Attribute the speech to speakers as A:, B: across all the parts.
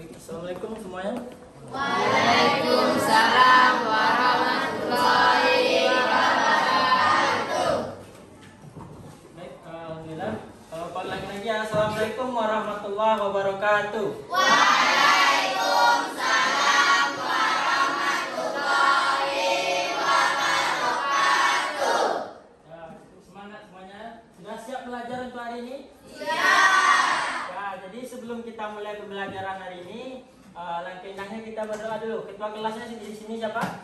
A: Assalamualaikum semuanya.
B: Waalaikumsalam warahmatullahi wabarakatuh.
A: Baik, alhamdulillah. Kalau lagi ya, assalamualaikum warahmatullahi wabarakatuh.
B: Waalaikumsalam warahmatullahi wabarakatuh.
A: Ya, semangat semuanya. Sudah siap belajar untuk hari ini?
B: Siap.
A: Ya, jadi sebelum kita mulai pembelajaran hari ini, langkah indahnya kita berdoa dulu. Ketua kelasnya di sini siapa?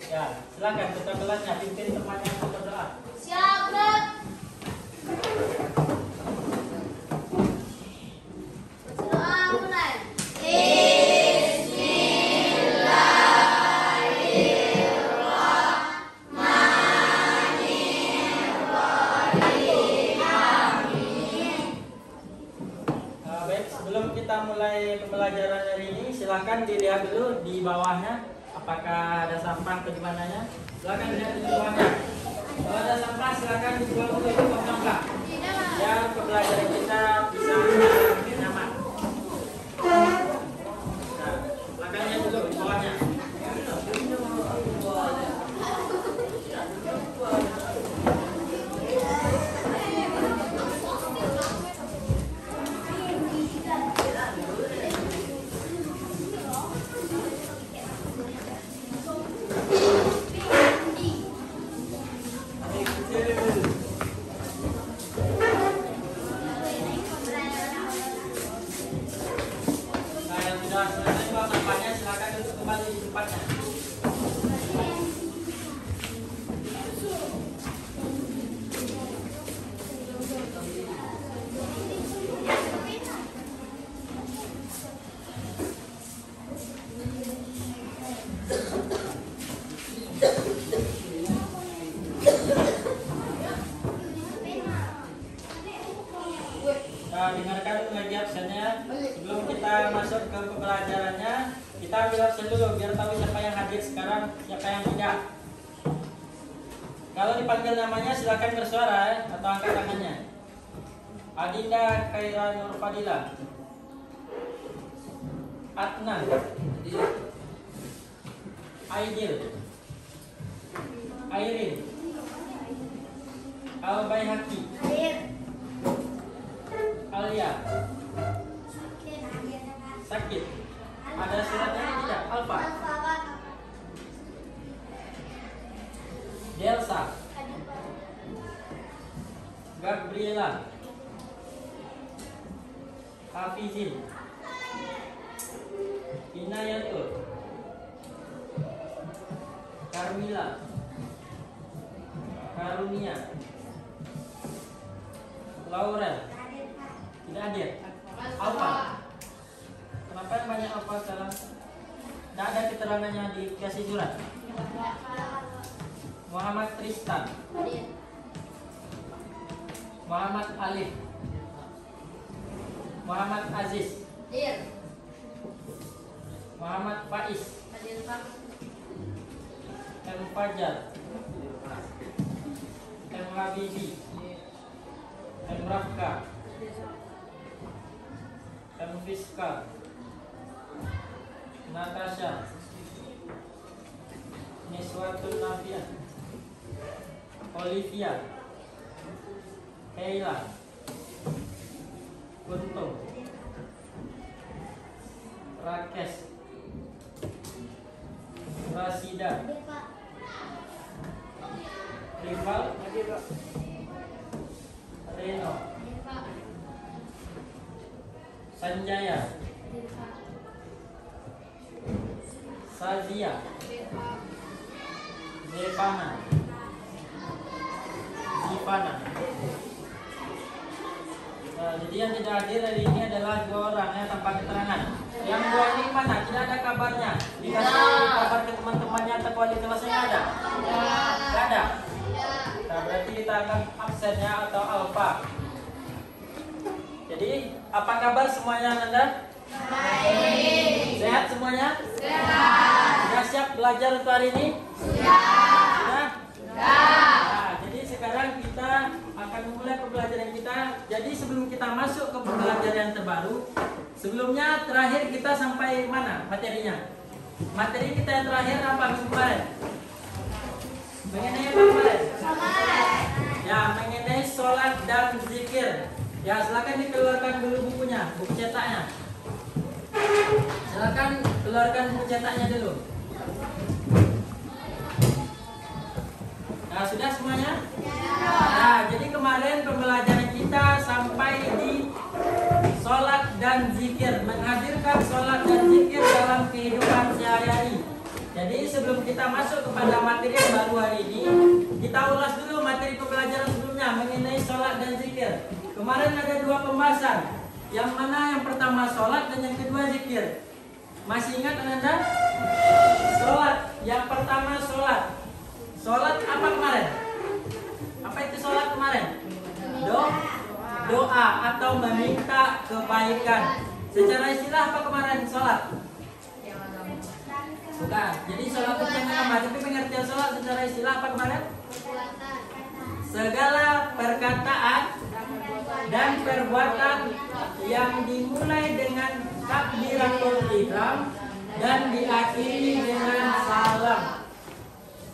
A: Ya, silakan ketua kelasnya pimpin temannya untuk berdoa.
B: Siap, Bro. Doa mulai.
A: Baik, sebelum kita mulai pembelajaran hari ini, silakan dilihat dulu di bawahnya apakah ada sampah atau gimana nya. Silakan lihat di bawahnya. Kalau ada sampah silakan dibuang dulu ke sampah. Biar pembelajaran kita bisa nyaman. Nah, silakan lihat dulu di bawahnya. Nah, yang sudah selesai buang sampahnya silakan duduk kembali di tempatnya. Nah, dengarkan lagi absennya. Sebelum kita masuk ke pembelajarannya, kita ambil absen dulu biar tahu siapa yang hadir sekarang, siapa yang tidak. Kalau dipanggil namanya silakan bersuara ya, atau angkat tangannya. Adinda Khaira Nur Fadila, Adnan, Aidil, Airin, Al-Bayhaqi, Alia, Sakit. Ada suratnya tidak? Alfa, Delsa, Gabriela, Hafizin, Inayatul, Carmila, Karunia, Laurel. Tidak hadir. Alfa. Kenapa yang banyak alfa sekarang? Tidak ada keterangannya di kasih surat. Muhammad Tristan, Muhammad Alif, Muhammad Aziz, Muhammad Faiz, M Fajar, M Habibi, M Rafka, M Fiska, Natasha, Niswatul Nafian, Olivia, Kayla, Kuntung, Rakes, Rasida, Rival, Reno, Sanjaya, Sazia, Zevana, Zivana. Jadi yang tidak hadir hari ini adalah 2 orang yang tanpa keterangan. Yang 2 ini mana? Tidak ada kabarnya. Dikasih kabar ke teman-temannya atau wali kelasnya nggak ada? Nggak ada. Nah, berarti kita akan absennya atau alfa. Jadi apa kabar semuanya Anda?
B: Baik.
A: Sehat semuanya?
B: Sehat.
A: Sudah siap belajar untuk hari ini?
B: Siap.
A: Sudah?
B: Siap.
A: Nah, jadi sekarang sekarang kita akan memulai pembelajaran kita. Jadi sebelum kita masuk ke pembelajaran terbaru, sebelumnya terakhir kita sampai mana materinya? Materi kita yang terakhir apa minggu kemarin? Mengenai apa kemarin? Ya, mengenai sholat dan zikir. Ya, silakan dikeluarkan dulu bukunya, buku cetaknya. Silakan keluarkan buku cetaknya dulu. Nah, sudah semuanya? Nah, jadi kemarin pembelajaran kita sampai di sholat dan zikir, menghadirkan sholat dan zikir dalam kehidupan sehari-hari. Jadi sebelum kita masuk kepada materi yang baru hari ini, kita ulas dulu materi pembelajaran sebelumnya mengenai sholat dan zikir. Kemarin ada dua pembahasan, yang mana yang pertama sholat dan yang kedua zikir. Masih ingat Anda? Sholat, yang pertama sholat. Sholat apa kemarin? Apa itu sholat kemarin? Doa atau meminta kebaikan. Secara istilah apa kemarin sholat? Bukan. Jadi sholat itu yang nama. Tapi pengertian sholat secara istilah apa kemarin? Segala perkataan dan perbuatan yang dimulai dengan takbiratul ihram dan diakhiri dengan salam.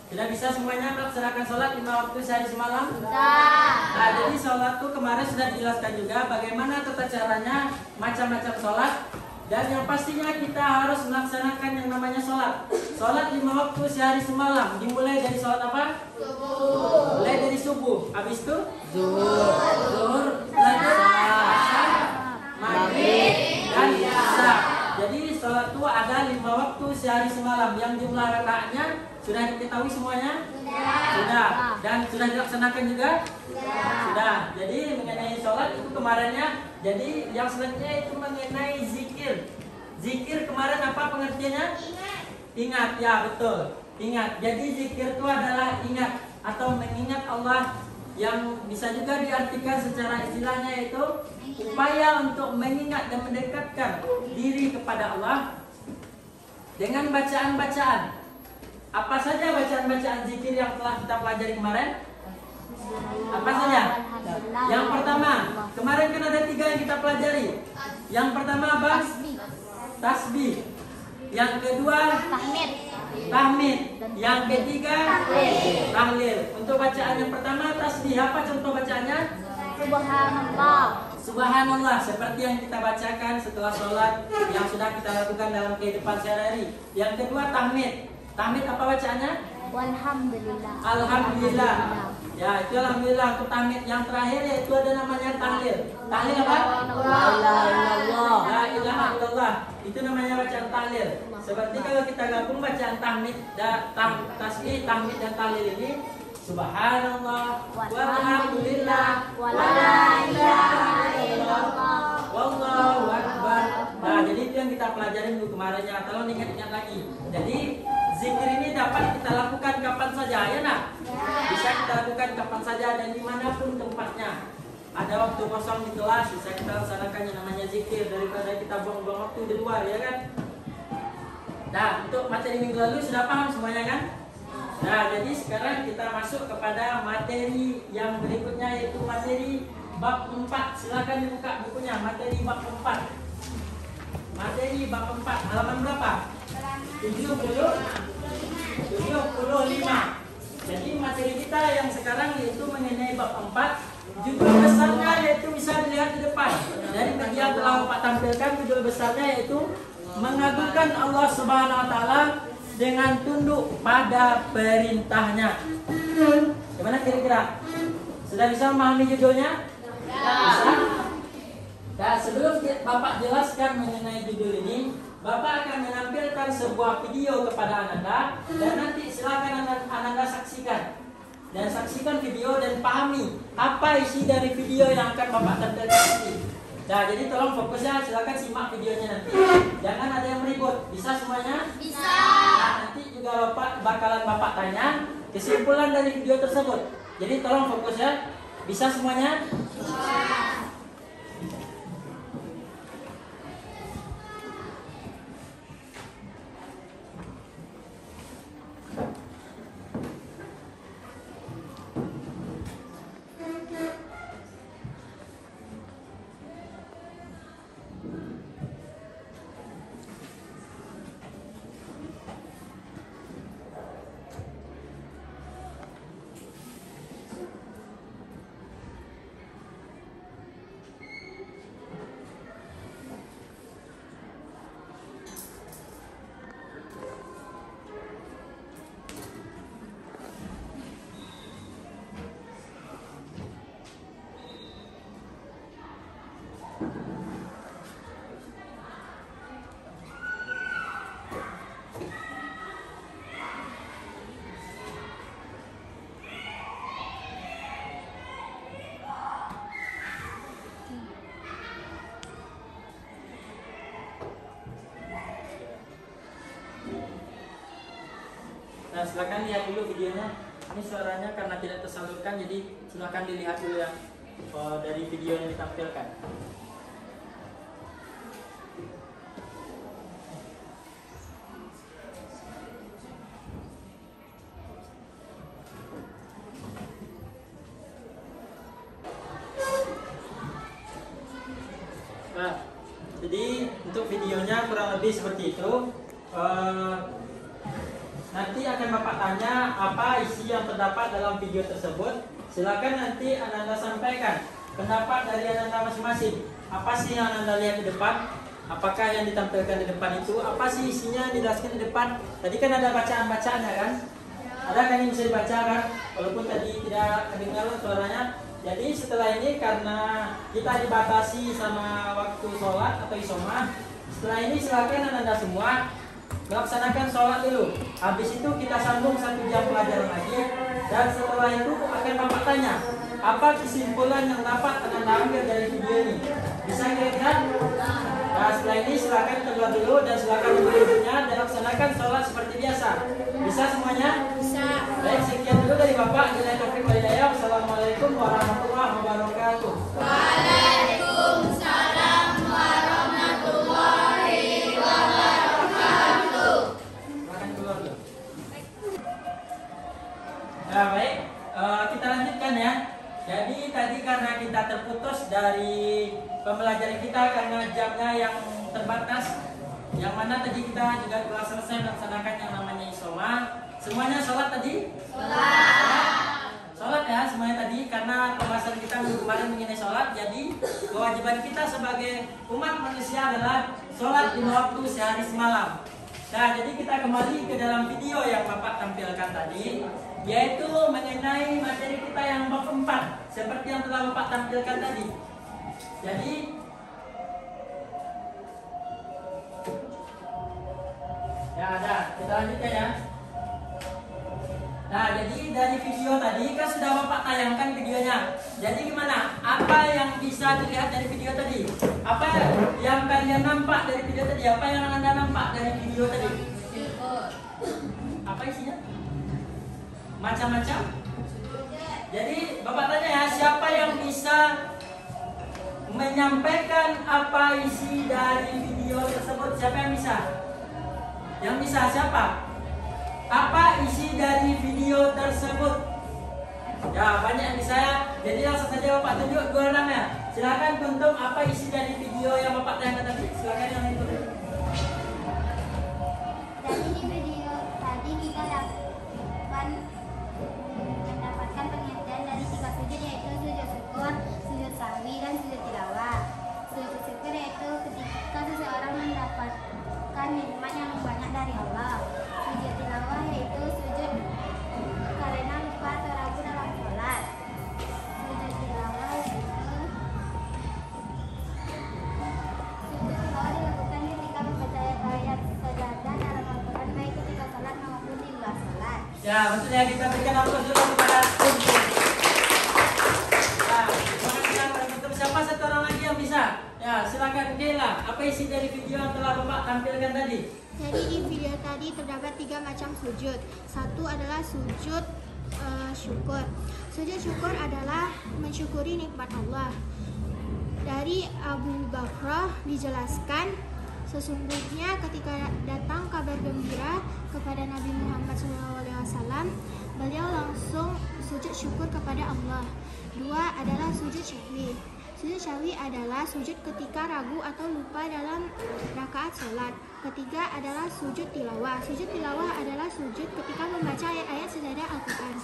A: Sudah bisa semuanya melaksanakan sholat 5 waktu sehari semalam? Nah, jadi sholat itu kemarin sudah dijelaskan juga bagaimana tata caranya, macam-macam sholat. Dan yang pastinya kita harus melaksanakan yang namanya sholat. Sholat 5 waktu sehari semalam. Dimulai dari sholat apa? Subuh. Mulai dari subuh. Habis itu? Zuhur. Lanjut asar, maghrib, dan isya. Jadi sholat itu ada 5 waktu sehari semalam. Yang jumlah rakaatnya sudah diketahui semuanya? Sudah. Dan sudah dilaksanakan juga? Sudah. Jadi mengenai sholat itu kemarinnya. Jadi yang selanjutnya itu mengenai zikir. Zikir kemarin apa pengertiannya? Ingat, ya betul. Ingat. Jadi zikir itu adalah ingat atau mengingat Allah, yang bisa juga diartikan secara istilahnya yaitu upaya untuk mengingat dan mendekatkan diri kepada Allah dengan bacaan-bacaan. Apa saja bacaan-bacaan zikir yang telah kita pelajari kemarin? Apa saja? Yang pertama, kemarin kan ada 3 yang kita pelajari. Yang pertama apa? Tasbih. Yang kedua tahmid. Yang ketiga tahlil. Untuk bacaan yang pertama tasbih, apa contoh bacaannya? Subhanallah, seperti yang kita bacakan setelah sholat, yang sudah kita lakukan dalam kehidupan sehari-hari. Yang kedua tahmid. Tahmid apa bacaannya?
B: Walhamdulillah.
A: Alhamdulillah. Ya, itu alhamdulillah. Untuk tahmid yang terakhir yaitu ada namanya tahlil. Tahlil apa? La ilaha illallah. Itu namanya bacaan tahlil. Seperti kalau kita gabung bacaan tahmid, tasbih, tahmid dan tahlil ini, subhanallah, walhamdulillah, wala ilaha illallah, wallahu akbar. Nah, jadi itu yang kita pelajari minggu kemarinnya. Tolong ingat-ingat lagi. Jadi zikir ini dapat kita lakukan kapan saja, ya nak? Bisa kita lakukan kapan saja dan dimanapun tempatnya. Ada waktu kosong di kelas, bisa kita laksanakan yang namanya zikir daripada kita buang-buang waktu di luar, ya kan? Nah, untuk materi minggu lalu sudah paham semuanya kan? Nah, jadi sekarang kita masuk kepada materi yang berikutnya yaitu materi bab 4. Silakan dibuka bukunya, materi bab 4. Materi bab 4, halaman berapa? 75. Jadi materi kita yang sekarang yaitu mengenai bab 4. Judul besarnya yaitu bisa dilihat di depan. Dari media telah Bapak tampilkan judul besarnya yaitu mengagungkan Allah Subhanahu wa taala dengan tunduk pada perintahnya. Gimana kira-kira? Sudah bisa memahami judulnya? Bisa? Nah, sebelum Bapak jelaskan mengenai judul ini, Bapak akan menampilkan sebuah video kepada Ananda dan nanti silakan Ananda saksikan. Dan saksikan video dan pahami apa isi dari video yang akan Bapak tampilkan nanti. Nah, jadi tolong fokusnya, silakan simak videonya nanti. Jangan ada yang meribut. Bisa semuanya? Bisa. Nah, nanti juga bakalan Bapak tanya kesimpulan dari video tersebut. Jadi tolong fokus ya. Bisa semuanya? Bisa. Nah, silakan lihat dulu videonya. Ini suaranya karena tidak tersalurkan, jadi silakan dilihat dulu ya dari video yang ditampilkan. Nah, jadi untuk videonya kurang lebih seperti itu. Nanti akan Bapak tanya apa isi yang terdapat dalam video tersebut. Silakan nanti Anda sampaikan pendapat dari Anda masing-masing. Apa sih yang Anda lihat di depan? Apakah yang ditampilkan di depan itu? Apa sih isinya dijelaskan di depan? Tadi kan ada bacaan-bacaannya kan? Ada kan yang bisa dibaca kan? Walaupun tadi tidak kedengar suaranya. Jadi setelah ini karena kita dibatasi sama waktu sholat atau isoma, setelah ini silakan Anda semua melaksanakan sholat dulu. Habis itu kita sambung 1 jam pelajaran lagi. Dan setelah itu akan Bapak tanya, apa kesimpulan yang dapat Anda ambil dari video ini? Bisa kira-kira? Nah, setelah ini silakan keluar dulu dan silakan duduknya dan laksanakan sholat seperti biasa. Bisa semuanya?
B: Bisa.
A: Baik, sekian dulu dari Bapak. Billahi taufiq wal hidayah. Wassalamualaikum warahmatullahi wabarakatuh.
B: Waalaikumsalam warahmatullahi wabarakatuh.
A: Silakan keluar dulu. Nah, baik, kita lanjutkan ya. Jadi tadi karena kita terputus dari pembelajaran kita karena jamnya yang terbatas, yang mana tadi kita juga telah selesai melaksanakan yang namanya isoma. Semuanya sholat tadi? Sholat ya semuanya tadi, karena pembahasan kita minggu kemarin mengenai sholat. Jadi kewajiban kita sebagai umat manusia adalah sholat 5 waktu sehari semalam. Nah, jadi kita kembali ke dalam video yang Bapak tampilkan tadi, yaitu mengenai materi kita yang bab 4, seperti yang telah Bapak tampilkan tadi. Jadi ya ada, kita lanjutkan ya. Nah, jadi dari video tadi kan sudah Bapak tayangkan videonya. Jadi gimana? Apa yang bisa dilihat dari video tadi? Apa yang kalian nampak dari video tadi? Apa yang Anda nampak dari video tadi? Apa isinya? Macam-macam. Jadi Bapak tanya ya, siapa yang bisa menyampaikan apa isi dari video tersebut? Siapa yang bisa? Yang bisa siapa? Apa isi dari video tersebut? Ya, banyak yang bisa ya. Jadi langsung saja Bapak tunjuk 2 orang ya. Silakan tuntut apa isi dari video yang Bapak tayangkan tadi. Silakan yang lain tuntut.
B: Dari video tadi kita mendapatkan pengertian dari 3 sujud, yaitu sujud syukur, sujud sahwi, dan sujud tilawah. Sujud syukur yaitu ketika seseorang mendapatkan nikmat yang banyak dari Allah. Sujud tilawah yaitu sujud karena lupa atau ragu dalam sholat. Sujud tilawah dilakukan ketika membaca ayat sajadah dalam Al-Quran, baik ketika sholat maupun di luar sholat.
A: Ya, betul ya, kita berikan aplaus dulu kepada tim. Nah, terima kasih untuk siapa satu orang lagi yang bisa? Ya, silakan Kayla. Apa isi dari video yang telah Bapak tampilkan tadi?
B: Jadi di video tadi terdapat 3 macam sujud. Satu adalah sujud syukur. Sujud syukur adalah mensyukuri nikmat Allah. Dari Abu Bakrah dijelaskan, sesungguhnya ketika datang kabar gembira kepada Nabi Muhammad SAW, beliau langsung sujud syukur kepada Allah. 2 adalah sujud syahwi. Sujud syahwi adalah sujud ketika ragu atau lupa dalam rakaat sholat. 3 adalah sujud tilawah. Sujud tilawah adalah sujud ketika membaca ayat-ayat sejadah Al-Quran.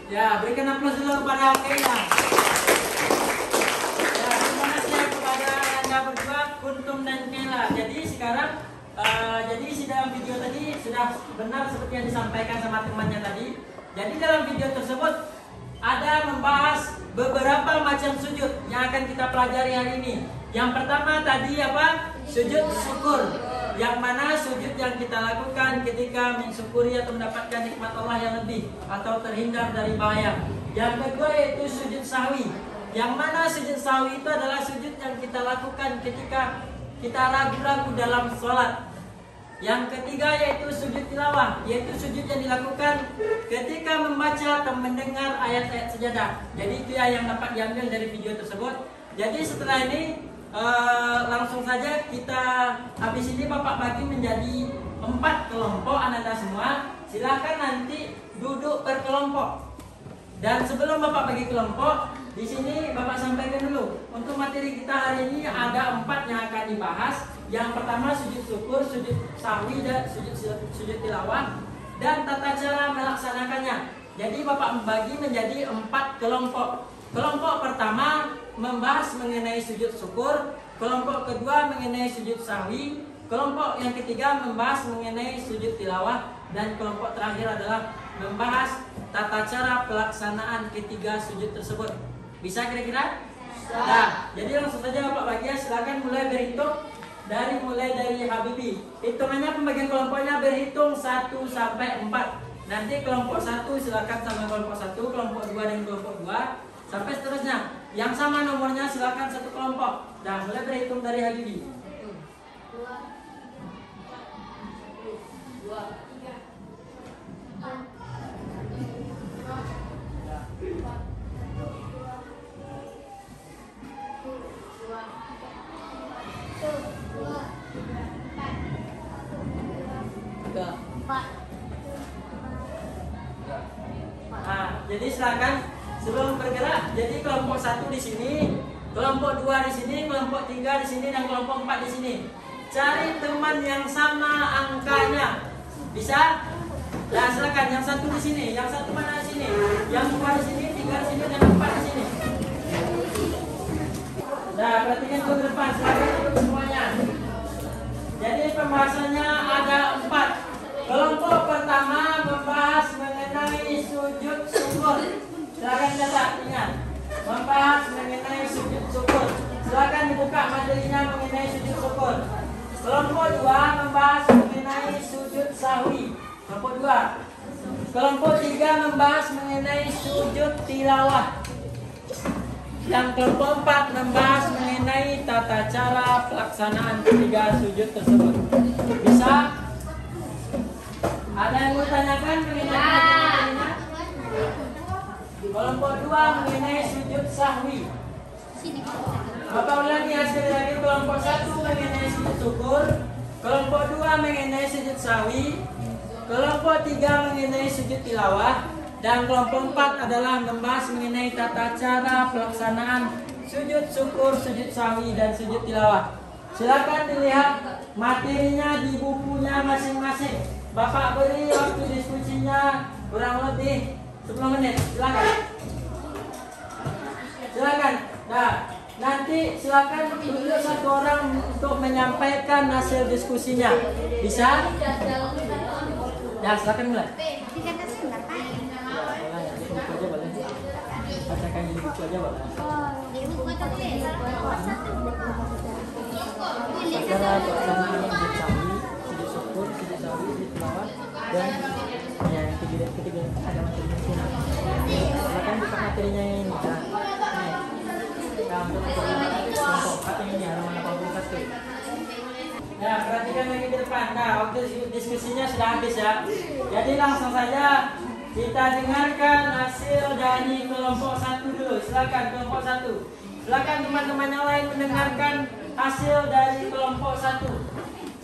A: Ya, berikan aplaus dulu kepada Kayla. Ya, terima kasih kepada Anda berdua, Kuntum dan Kayla. Jadi sekarang, jadi isi dalam video tadi sudah benar seperti yang disampaikan sama temannya tadi. Jadi dalam video tersebut ada membahas beberapa macam sujud yang akan kita pelajari hari ini. Yang pertama tadi apa? Sujud syukur. Yang mana sujud yang kita lakukan ketika mensyukuri atau mendapatkan nikmat Allah yang lebih atau terhindar dari bahaya. Yang kedua yaitu sujud sahwi. Yang mana sujud sahwi itu adalah sujud yang kita lakukan ketika kita ragu-ragu dalam sholat. Yang ketiga yaitu sujud tilawah, yaitu sujud yang dilakukan ketika membaca atau mendengar ayat-ayat sejadah. Jadi itu yang dapat diambil dari video tersebut. Jadi setelah ini langsung saja kita habis ini Bapak bagi menjadi 4 kelompok anak-anak semua. Silakan nanti duduk berkelompok. Dan sebelum Bapak bagi kelompok, di sini Bapak sampaikan dulu untuk materi kita hari ini ada 4 yang akan dibahas. Yang pertama sujud syukur, sujud sahwi, dan sujud tilawah, dan tata cara melaksanakannya. Jadi Bapak membagi menjadi 4 kelompok. Kelompok pertama membahas mengenai sujud syukur, kelompok kedua mengenai sujud sahwi, kelompok yang ketiga membahas mengenai sujud tilawah, dan kelompok terakhir adalah membahas tata cara pelaksanaan ketiga sujud tersebut. Bisa kira-kira? Nah, jadi langsung saja Bapak bagi, silakan mulai berhitung. Mulai dari Habibi. Hitungannya pembagian kelompoknya berhitung 1 sampai 4. Nanti kelompok 1 silakan sama kelompok 1, kelompok 2 dan kelompok 2 sampai seterusnya. Yang sama nomornya silakan satu kelompok. Dan mulai berhitung dari Habibi.
C: 1, 2, 3, 4.
A: Nah, jadi silakan sebelum bergerak. Jadi kelompok 1 di sini, kelompok 2 di sini, kelompok 3 di sini, dan kelompok 4 di sini. Cari teman yang sama angkanya. Bisa? Nah, silakan yang 1 di sini, yang 1 mana di sini, yang 2 di sini, 3 di sini, dan 4 di sini. Nah, perhatikan ke depan, silakan duduk semuanya. Jadi pembahasannya ada 4. Kelompok pertama membahas mengenai sujud syukur. Silakan catat, ingat. Membahas mengenai sujud syukur. Silakan dibuka materinya mengenai sujud syukur. Kelompok 2 membahas mengenai sujud sahwi. Kelompok 2. Kelompok 3 membahas mengenai sujud tilawah. Yang kelompok 4 membahas mengenai tata cara pelaksanaan ketiga sujud tersebut. Bisa? Ada yang mau tanyakan mengenai materinya? Kelompok 2 mengenai sujud sahwi. Bapak ulangi hasil dari kelompok 1 mengenai sujud syukur, kelompok 2 mengenai sujud sahwi, kelompok 3 mengenai sujud tilawah, dan kelompok 4 adalah membahas mengenai tata cara pelaksanaan sujud syukur, sujud sahwi, dan sujud tilawah. Silakan dilihat materinya di bukunya masing-masing. Bapak beri waktu diskusinya kurang lebih 10 menit. Silakan. Silakan. Nah, nanti silakan duduk satu orang untuk menyampaikan hasil diskusinya. Bisa? Ya, silakan mulai. Bacakan di buku aja boleh. Cara pelaksanaan sujud sahwi, sujud syukur, sujud sahwi, sujud tilawah, dan yang ketiga ada materinya sini. Silakan buka materinya ini. Nah, untuk kelompok ini halaman 81. Nah, perhatikan lagi ke depan. Nah, waktu diskusinya sudah habis ya. Jadi langsung saja kita dengarkan hasil dari kelompok 1 dulu. Silakan kelompok 1. Silakan teman-teman yang lain mendengarkan hasil dari kelompok 1.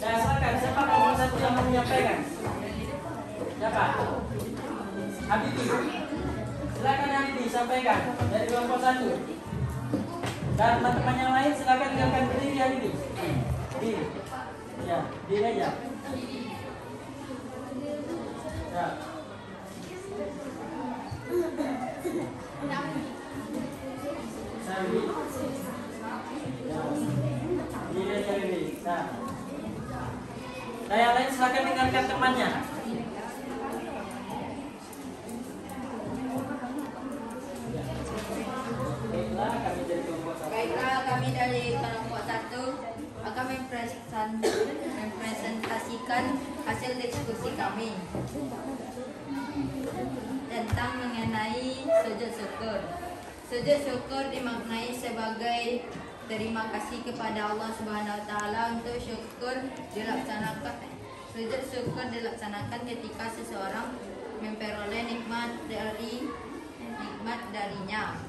A: Nah, silakan siapa kelompok 1 yang mau menyampaikan? Siapa? Habibi. Silakan Habibi sampaikan dari kelompok 1. Dan teman-teman yang lain silakan dengarkan berdiri Habibi. Diri. Ya, diri aja. Ya. Sabi. Diri aja Habibi. Nah. Yang lain silakan dengarkan temannya.
C: Baiklah, kami dari kelompok 1 akan mempresentasikan hasil diskusi kami tentang mengenai sujud syukur. Sujud syukur dimaknai sebagai terima kasih kepada Allah Subhanahu wa taala untuk syukur dilaksanakan Sujud syukur dilaksanakan ketika seseorang memperoleh nikmat darinya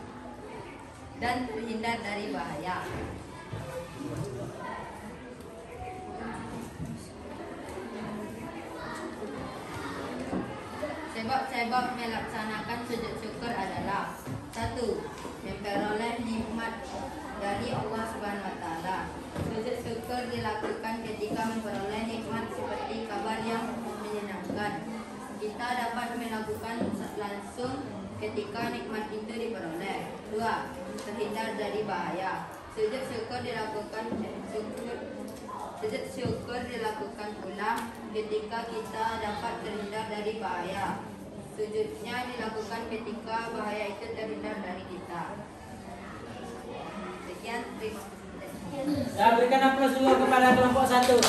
C: dan terhindar dari bahaya. Sebab-sebab melaksanakan sujud syukur adalah: 1. Memperoleh nikmat dari Allah Subhanahu wa taala. Sujud syukur dilakukan ketika memperoleh nikmat seperti kabar yang menyenangkan. Kita dapat melakukan langsung ketika nikmat itu diperoleh. 2. Terhindar dari bahaya. Sujud syukur dilakukan pula ketika kita dapat terhindar dari bahaya. Sujudnya dilakukan ketika bahaya itu terhindar dari kita. Sekian, terima kasih.
A: Dan berikan aplaus dulu kepada kelompok 1. Nah,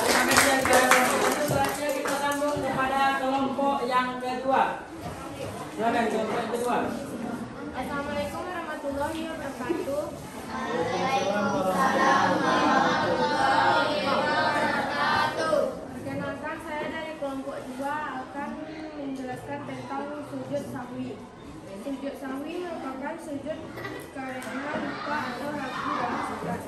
A: terima kasih kepada kelompok 1. Selanjutnya kita sambung kepada kelompok yang kedua. Silakan kelompok yang kedua.
B: Assalamualaikum warahmatullahi wabarakatuh.
C: Waalaikumsalam warahmatullahi wabarakatuh.
B: Perkenalkan, saya dari kelompok 2 akan menjelaskan tentang sujud sahwi. Sujud sahwi merupakan sujud karena lupa atau ragu dalam sholat.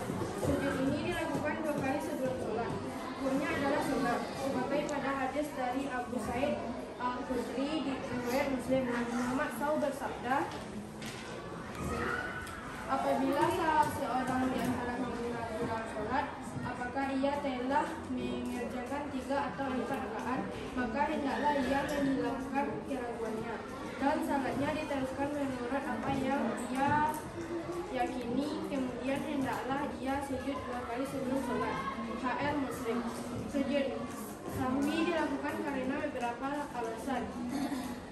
B: Sujud ini dilakukan 2 kali sebelum sholat. Hukumnya adalah sunat. Sebagai pada hadis dari Abu Sa'id Al-Khudri di riwayat Muslim, Nabi Muhammad SAW bersabda, apabila salah seorang di antara kamu ragu dalam sholat, apakah ia telah mengerjakan 3 atau 4 rakaat, maka hendaklah ia menghilangkan keraguannya dan salatnya diteruskan menurut apa yang ia yakini. Kemudian hendaklah ia sujud 2 kali sebelum sholat. HR Muslim. Sujud sahwi dilakukan karena beberapa alasan.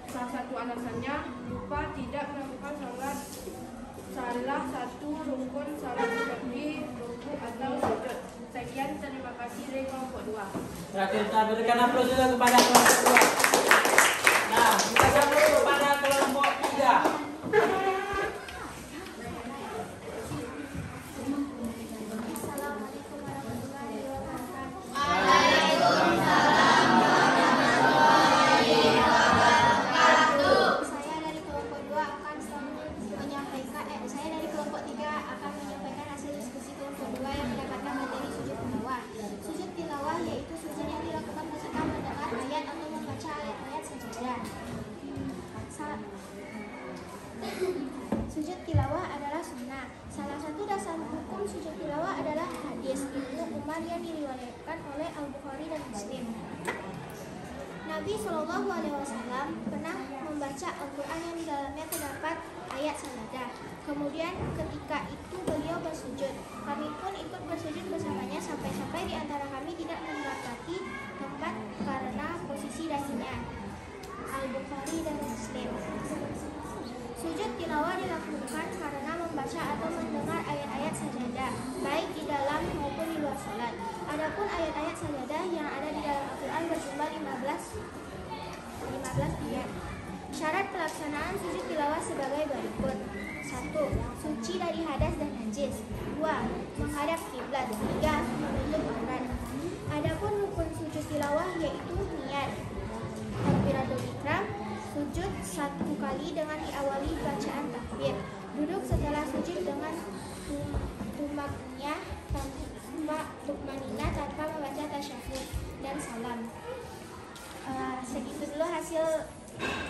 B: Salah satu alasannya lupa tidak melakukan sholat salah satu rukun salat seperti ruku atau sujud. Sekian, terima kasih dari kelompok 2.
A: Terakhir kita berikan aplaus dulu kepada kelompok 2. Nah, kita sambung kepada kelompok 3.
B: Assalamualaikum warahmatullahi wabarakatuh.
C: Waalaikumsalam warahmatullahi wabarakatuh.
B: Saya dari kelompok 2 akan saya dari kelompok 3 akan menyampaikan hasil diskusi kelompok 2 yang mendapatkan materi sujud tilawah. Sujud tilawah yaitu sujud yang dilakukan ketika mendengar ayat atau membaca ayat-ayat sajadah. Sujud tilawah adalah sunnah. Salah satu dasar hukum sujud tilawah adalah hadis Ibnu Umar yang diriwayatkan oleh Al-Bukhari dan Muslim. Nabi SAW pernah membaca Al-Quran yang di dalamnya terdapat ayat sajadah. Kemudian ketika itu beliau bersujud. Kami pun ikut bersujud bersamanya sampai-sampai di antara kami tidak mendapati tempat karena posisi dahinya. Al-Bukhari dan Muslim. Sujud tilawah dilakukan karena membaca atau mendengar ayat-ayat sajadah, baik di dalam maupun di luar sholat. Adapun ayat-ayat sajadah yang ada di dalam Al-Quran berjumlah 15 ayat. Syarat pelaksanaan sujud tilawah sebagai berikut: 1. Suci dari hadas dan najis. 2. Menghadap kiblat. 3. Menutup aurat. Adapun rukun sujud tilawah yaitu niat, takbiratul ihram, sujud 1 kali dengan diawali bacaan takbir, duduk setelah sujud dengan tumakninah tanpa membaca tasyahud, dan salam. Segitu dulu hasil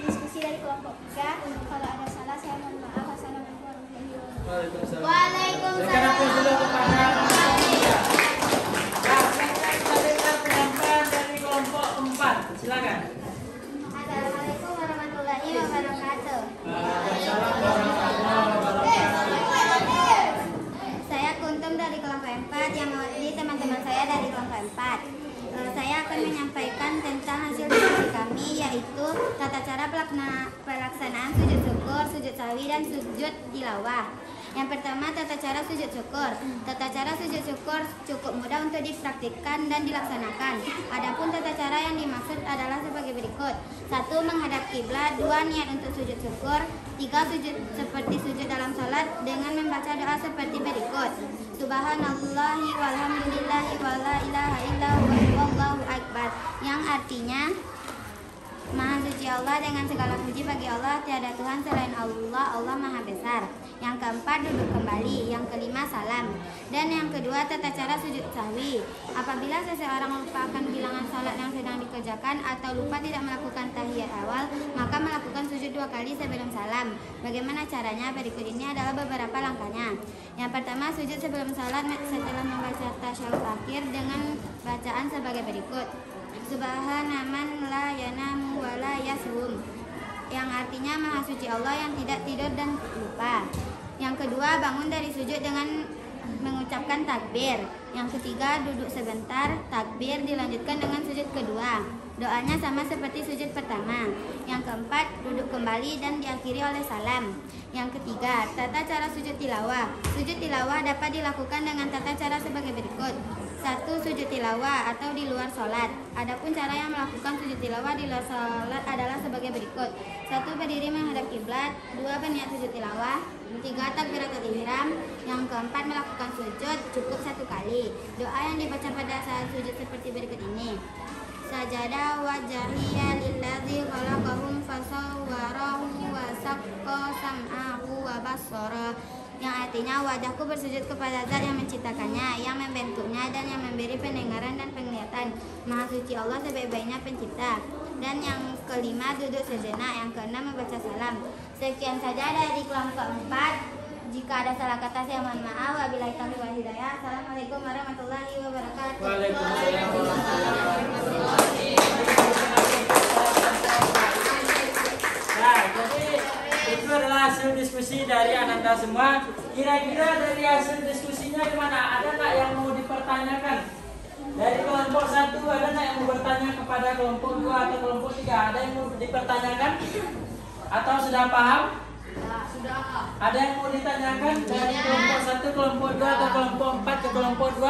B: diskusi dari kelompok 3. Kalau ada salah saya mohon maaf. Assalamualaikum warahmatullahi wabarakatuh.
C: Waalaikumsalam.
A: Berikan aplaus dulu kepada kelompok 3. Nah, sekarang kita dengar penyampaian dari kelompok 4. Silakan.
B: Assalamualaikum warahmatullahi wabarakatuh.
A: Waalaikumsalam warahmatullahi wabarakatuh.
B: Saya Kuntum dari kelompok 4 yang mewakili teman-teman saya dari kelompok 4. Saya akan menyampaikan tentang hasil diskusi kami, yaitu tata cara pelaksanaan sujud syukur, sujud sahwi, dan sujud tilawah. Yang pertama, tata cara sujud syukur. Tata cara sujud syukur cukup mudah untuk dipraktikkan dan dilaksanakan. Adapun tata cara yang dimaksud adalah sebagai berikut: 1. Menghadap kiblat. 2. Niat untuk sujud syukur. 3. Sujud seperti sujud dalam sholat dengan membaca doa seperti berikut: Subhanallahi walhamdulillahi wa la ilaha illallah
D: artinya Maha suci Allah, dengan segala puji bagi Allah, tiada Tuhan selain Allah, Allah Maha Besar. Yang keempat, duduk kembali. Yang kelima, salam. Dan yang kedua, tata cara sujud sahwi. Apabila seseorang lupa akan bilangan salat yang sedang dikerjakan atau lupa tidak melakukan tahiyat awal, maka melakukan sujud 2 kali sebelum salam. Bagaimana caranya? Berikut ini adalah beberapa langkahnya. Yang pertama, sujud sebelum salat setelah membaca tasyahud akhir dengan bacaan sebagai berikut. Subhana man la yanamu wa la yashum, yang artinya Maha suci Allah yang tidak tidur dan lupa. Yang kedua, bangun dari sujud dengan mengucapkan takbir. Yang ketiga, duduk sebentar, takbir, dilanjutkan dengan sujud kedua. Doanya sama seperti sujud pertama. Yang keempat, duduk kembali dan diakhiri oleh salam. Yang ketiga, tata cara sujud tilawah. Sujud tilawah dapat dilakukan dengan tata cara sebagai berikut. 1. Sujud tilawah atau di luar sholat. Adapun cara yang melakukan sujud tilawah di luar sholat adalah sebagai berikut. 1. Berdiri menghadap kiblat. 2. Berniat sujud tilawah. 3. Takbiratul ihram. Yang keempat, melakukan sujud cukup 1 kali. Doa yang dibaca pada saat sujud seperti berikut ini. Sajada wajhiya lillazi khalaqahum fasawwarahu wa saqqa sam'ahu wa basara, yang artinya wajahku bersujud kepada Zat yang menciptakannya, yang membentuknya, dan yang memberi pendengaran dan penglihatan. Maha suci Allah sebaik-baiknya pencipta. Dan yang kelima, duduk sejenak. Yang keenam, membaca salam. Sekian saja dari kelompok 4. Jika ada salah kata saya mohon maaf. Wabillahi taufiq wal hidayah. Assalamualaikum warahmatullahi wabarakatuh.
A: Waalaikumsalam warahmatullahi wabarakatuh. Nah, jadi itu adalah hasil diskusi dari Ananda semua. Kira-kira dari hasil diskusinya gimana? Ada nggak yang mau dipertanyakan? Dari kelompok 1 ada nggak yang mau bertanya kepada kelompok 2 atau kelompok 3? Ada yang mau dipertanyakan? Atau sudah paham?
C: Sudah.
A: Ada yang mau ditanyakan dari kelompok 1, kelompok 2 atau kelompok 4 ke kelompok 2?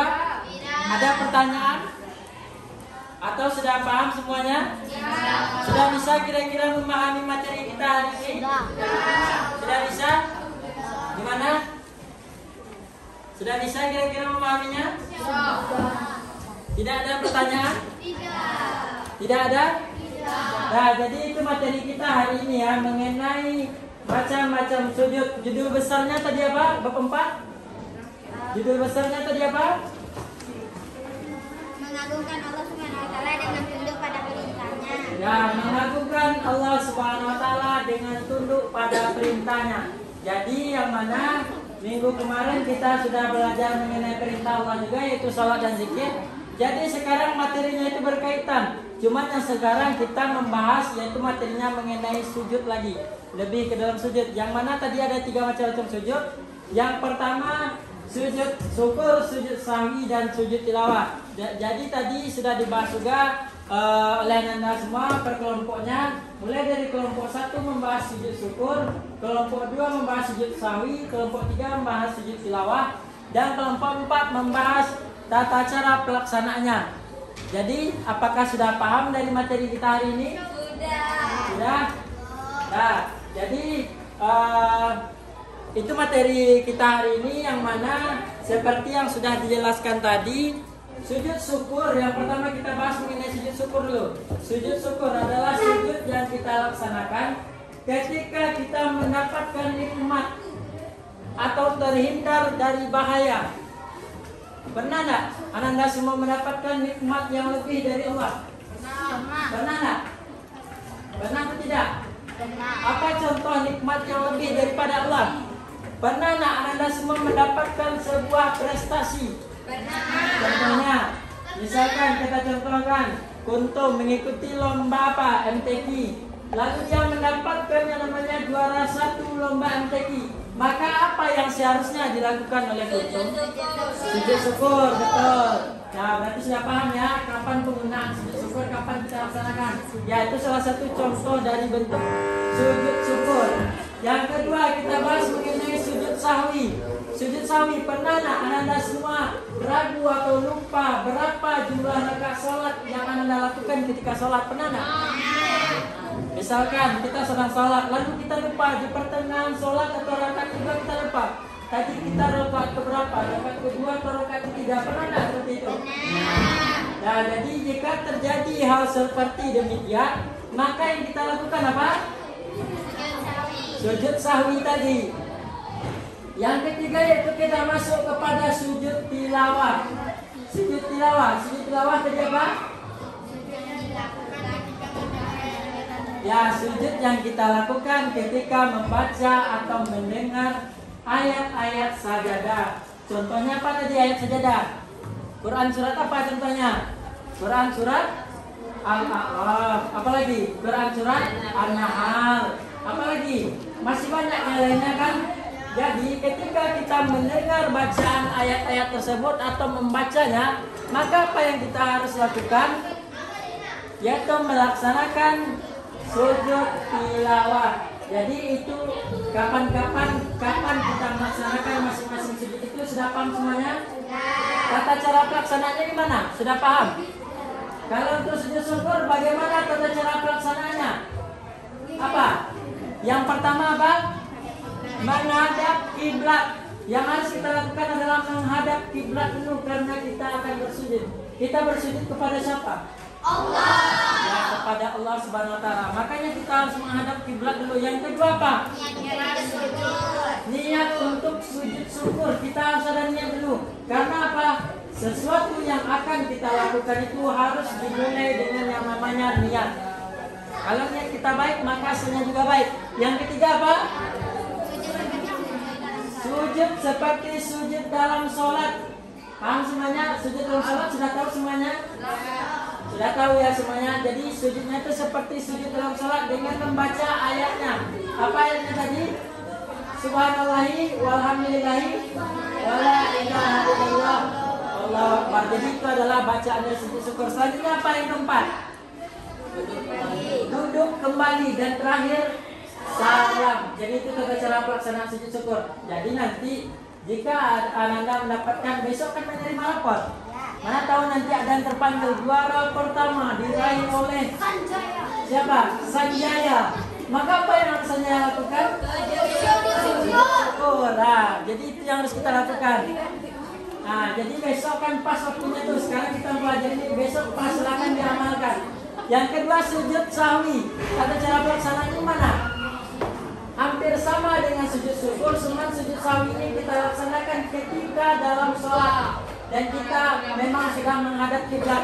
A: Ada pertanyaan? Atau sudah paham semuanya? Sudah bisa kira-kira memahami materi kita hari ini? Sudah bisa? Gimana? Sudah bisa kira-kira memahaminya? Tidak ada pertanyaan? Tidak ada? Nah, jadi itu materi kita hari ini ya, mengenai macam-macam sujud. Judul besarnya tadi apa? Bab 4? Judul besarnya tadi apa?
D: Mengagungkan Allah Subhanahu wa taala dengan tunduk pada perintahnya.
A: Ya, mengagungkan Allah Subhanahu wa taala dengan tunduk pada perintahnya. Jadi yang mana minggu kemarin kita sudah belajar mengenai perintah Allah juga, yaitu salat dan zikir. Jadi sekarang materinya itu berkaitan. Cuma yang sekarang kita membahas yaitu materinya mengenai sujud lagi. Lebih ke dalam sujud. Yang mana tadi ada 3 macam sujud. Yang pertama sujud syukur, sujud sahwi, dan sujud tilawah. Jadi tadi sudah dibahas juga oleh Anda semua per kelompoknya. Mulai dari kelompok 1 membahas sujud syukur, kelompok 2 membahas sujud sahwi, kelompok 3 membahas sujud tilawah, dan kelompok 4 membahas tata cara pelaksanaannya. Jadi apakah sudah paham dari materi kita hari ini? Sudah. Nah, jadi itu materi kita hari ini, yang mana seperti yang sudah dijelaskan tadi, sujud syukur. Yang pertama kita bahas mengenai sujud syukur dulu. Sujud syukur adalah sujud yang kita laksanakan ketika kita mendapatkan nikmat atau terhindar dari bahaya. Pernah enggak Ananda semua mendapatkan nikmat yang lebih dari Allah? Pernah enggak? Pernah atau tidak? Apa contoh nikmat yang lebih daripada Allah? Pernah enggak Ananda semua mendapatkan sebuah prestasi? Contohnya, misalkan kita contohkan Kuntum mengikuti lomba apa? MTQ. Lalu dia mendapatkan yang namanya juara 1 lomba MTQ. Maka apa yang seharusnya dilakukan oleh Kuntum? Sujud syukur, betul. Nah, berarti sudah paham ya kapan penggunaan sujud syukur, kapan kita laksanakan. Ya, itu salah satu contoh dari bentuk sujud syukur. Yang kedua kita bahas mengenai sujud sahwi. Sujud sahwi, pernah nggak Ananda semua ragu atau lupa berapa jumlah rakaat sholat yang Ananda lakukan ketika sholat? Pernah nggak? Misalkan kita sedang sholat, lalu kita lupa di pertengahan sholat atau rakaat kedua kita lupa. Tadi kita rakaat keberapa? Rakaat kedua atau rakaat ketiga? Pernah nggak seperti itu? Nah, Ya, jadi jika terjadi hal seperti demikian, maka yang kita lakukan apa? Sujud sahwi tadi. Yang ketiga yaitu kita masuk kepada sujud tilawah. Sujud tilawah tadi apa? Ya, sujud yang kita lakukan ketika membaca atau mendengar ayat-ayat sajadah. Contohnya apa tadi ayat sajadah? Quran surat apa contohnya? Quran surat Al-A'raf. Apalagi? Quran surat An-Nahl. Apalagi? Masih banyak yang lainnya kan? Jadi ketika kita mendengar bacaan ayat-ayat tersebut atau membacanya, maka apa yang kita harus lakukan? Yaitu melaksanakan sujud tilawah. Jadi itu kapan kita melaksanakan masing-masing sujud itu sudah paham semuanya? Tata cara pelaksanaannya gimana? Sudah paham? Kalau untuk sujud syukur bagaimana tata cara pelaksanaannya? Apa? Yang pertama apa? Menghadap kiblat. Yang harus kita lakukan adalah menghadap kiblat dulu karena kita akan bersujud. Kita bersujud kepada siapa? Allah. Ya, kepada Allah Subhanahu wa taala. Makanya kita harus menghadap kiblat dulu. Yang kedua apa? Niat untuk sujud syukur. Kita harus ada niat dulu. Karena apa? Sesuatu yang akan kita lakukan itu harus dimulai dengan yang namanya niat. Kalau niat kita baik, maka hasilnya juga baik. Yang ketiga apa? Sujud seperti sujud dalam sholat. Paham semuanya? Sujud dalam sholat sudah tahu semuanya? Sudah tahu ya semuanya. Jadi sujudnya itu seperti sujud dalam sholat dengan membaca ayatnya. Apa ayatnya tadi? Subhanallahi walhamdulillahi wala ilaha illallah Allahu akbar. Jadi itu adalah bacaannya sujud syukur. Selanjutnya apa yang keempat? Duduk kembali dan terakhir salam. Jadi itu tata cara pelaksanaan sujud syukur. Jadi nanti jika Anda mendapatkan besok kan menerima rapor. Mana tahu nanti ada yang terpanggil juara pertama diraih oleh siapa? Sanjaya. Maka apa yang harus Sanjaya lakukan? Syukur. Nah, jadi itu yang harus kita lakukan. Nah, jadi besok kan pas waktunya tuh. Sekarang kita belajar ini, besok pas silakan diamalkan. Yang kedua sujud sahwi. Tata cara pelaksanaannya mana? Hampir sama dengan sujud syukur, cuma sujud sahwi ini kita laksanakan ketika dalam sholat dan kita memang sudah menghadap kiblat.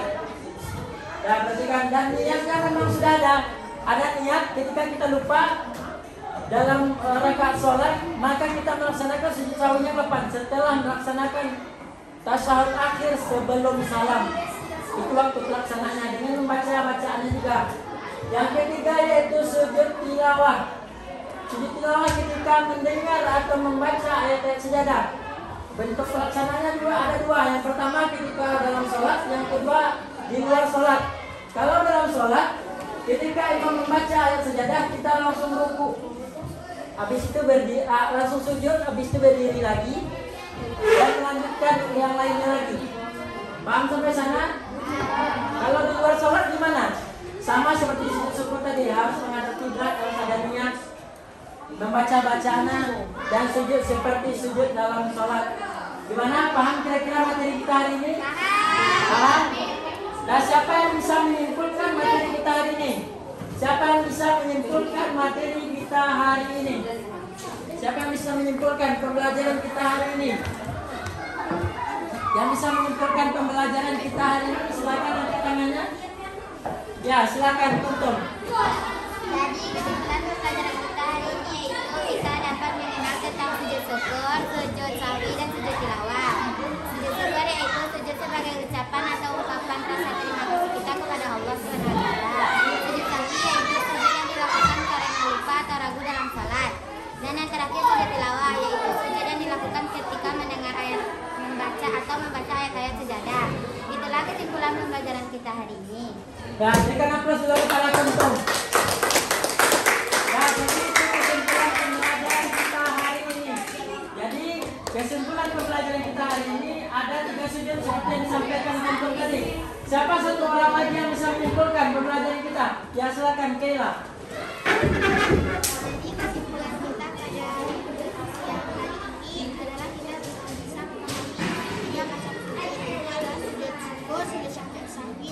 A: Dan perhatikan, dan niatnya memang sudah ada niat ketika kita lupa dalam rakaat sholat, maka kita melaksanakan sujud sahwinya kapan? Setelah melaksanakan tasyahud akhir sebelum salam. Itu waktu pelaksanaannya dengan membaca bacaannya juga. Yang ketiga yaitu sujud tilawah. Sujud tilawah ketika mendengar atau membaca ayat-ayat sajadah. Bentuk pelaksanaannya juga ada dua. Yang pertama ketika dalam sholat, yang kedua di luar sholat. Kalau dalam sholat, ketika imam membaca ayat sajadah, kita langsung ruku. Habis itu berdiri, langsung sujud, habis itu berdiri lagi dan melanjutkan yang lainnya lagi. Paham sampai sana? Kalau di luar sholat gimana? Sama seperti sujud syukur tadi, harus menghadap kiblat, harus ada niat, membaca bacaannya dan sujud seperti sujud dalam sholat. Gimana? Paham kira-kira materi kita hari ini? Paham? Nah, siapa yang bisa menyimpulkan materi kita hari ini? Siapa yang bisa menyimpulkan materi kita hari ini? Siapa yang bisa menyimpulkan pembelajaran kita hari ini? Yang bisa menyimpulkan pembelajaran kita hari ini, silakan angkat tangannya. Ya, silakan tuntun.
D: Jadi kesimpulan pembelajaran kita hari ini yaitu kita dapat mengenal tentang sujud syukur, sujud sahwi, dan sujud tilawah. Sujud syukur yaitu sujud sebagai ucapan atau ungkapan rasa terima kasih kita kepada Allah SWT. Sujud sahwi yaitu sujud yang dilakukan karena lupa atau ragu dalam salat. Dan yang terakhir sujud tilawah yaitu sujud yang dilakukan ketika mendengar ayat membaca ayat-ayat sejadah. Itulah kesimpulan pembelajaran kita hari ini.
A: Dan berikan aplaus dulu kepada penonton. Ya, jadi itu kesimpulan pembelajaran kita hari ini. Jadi kesimpulan pembelajaran kita hari ini ada 3 sujud seperti yang disampaikan penonton tadi. Siapa satu orang lagi yang bisa menyimpulkan pembelajaran kita? Ya, silakan Keila.
B: Jadi kesimpulan kita pada yang hari ini adalah kita bisa memahami yang macam adalah sujud syukur, sujud sahwi,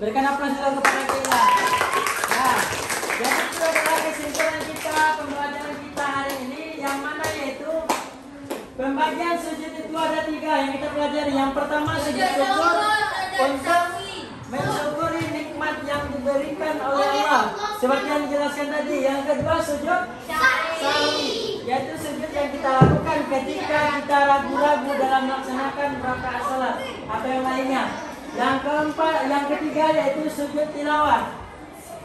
A: Berikan aplaus dulu kepada kita. Nah, jadi itu adalah kesimpulan kita pembelajaran kita hari ini, yang mana yaitu pembagian sujud itu ada 3 yang kita pelajari. Yang pertama sujud syukur untuk mensyukuri nikmat yang diberikan oleh Allah, seperti yang dijelaskan tadi. Yang kedua sujud sahwi, yaitu sujud yang kita lakukan ketika kita ragu-ragu dalam melaksanakan rakaat salat atau yang lainnya. Yang keempat, yang ketiga yaitu sujud tilawah.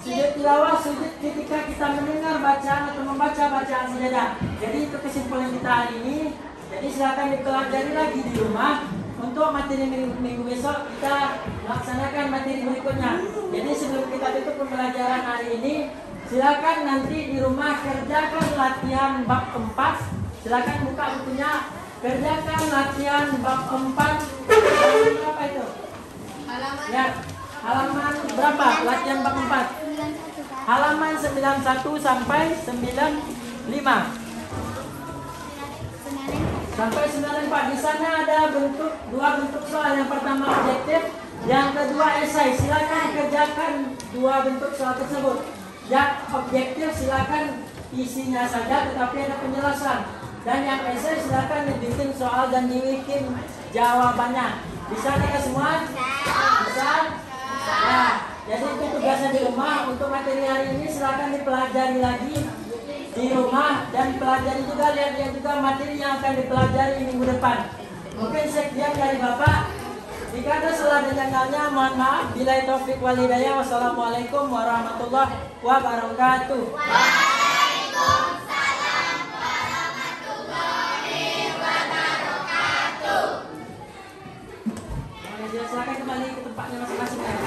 A: Sujud tilawah, sujud ketika kita mendengar bacaan atau membaca bacaan sajadah. Jadi itu kesimpulan kita hari ini. Jadi silakan dipelajari lagi di rumah. Untuk materi minggu besok kita laksanakan materi berikutnya. Jadi sebelum kita tutup pembelajaran hari ini, silakan nanti di rumah kerjakan latihan bab 4. Silakan buka bukunya, kerjakan latihan bab 4. Halaman berapa itu? Ya, halaman berapa? Latihan bab 4. Halaman 91 sampai 95. Sampai 94. Di sana ada dua bentuk soal. Yang pertama objektif, yang kedua esai. Silakan kerjakan 2 bentuk soal tersebut. Yang objektif silakan isinya saja, tetapi ada penjelasan. Dan yang esai silakan dibikin soal dan dibikin jawabannya. Bisa tidak semua? Bisa? Nah, jadi itu tugasnya di rumah. Untuk materi hari ini silakan dipelajari lagi di rumah, dan pelajari juga, lihat juga materi yang akan dipelajari minggu depan. Mungkin sekian dari Bapak. Jika ada salah dan janggalnya, mohon maaf. Billahi taufik wal hidayah. Wassalamualaikum warahmatullahi wabarakatuh.
D: Waalaikumsalam warahmatullahi wabarakatuh.
A: Silakan kembali ke tempatnya masing-masing.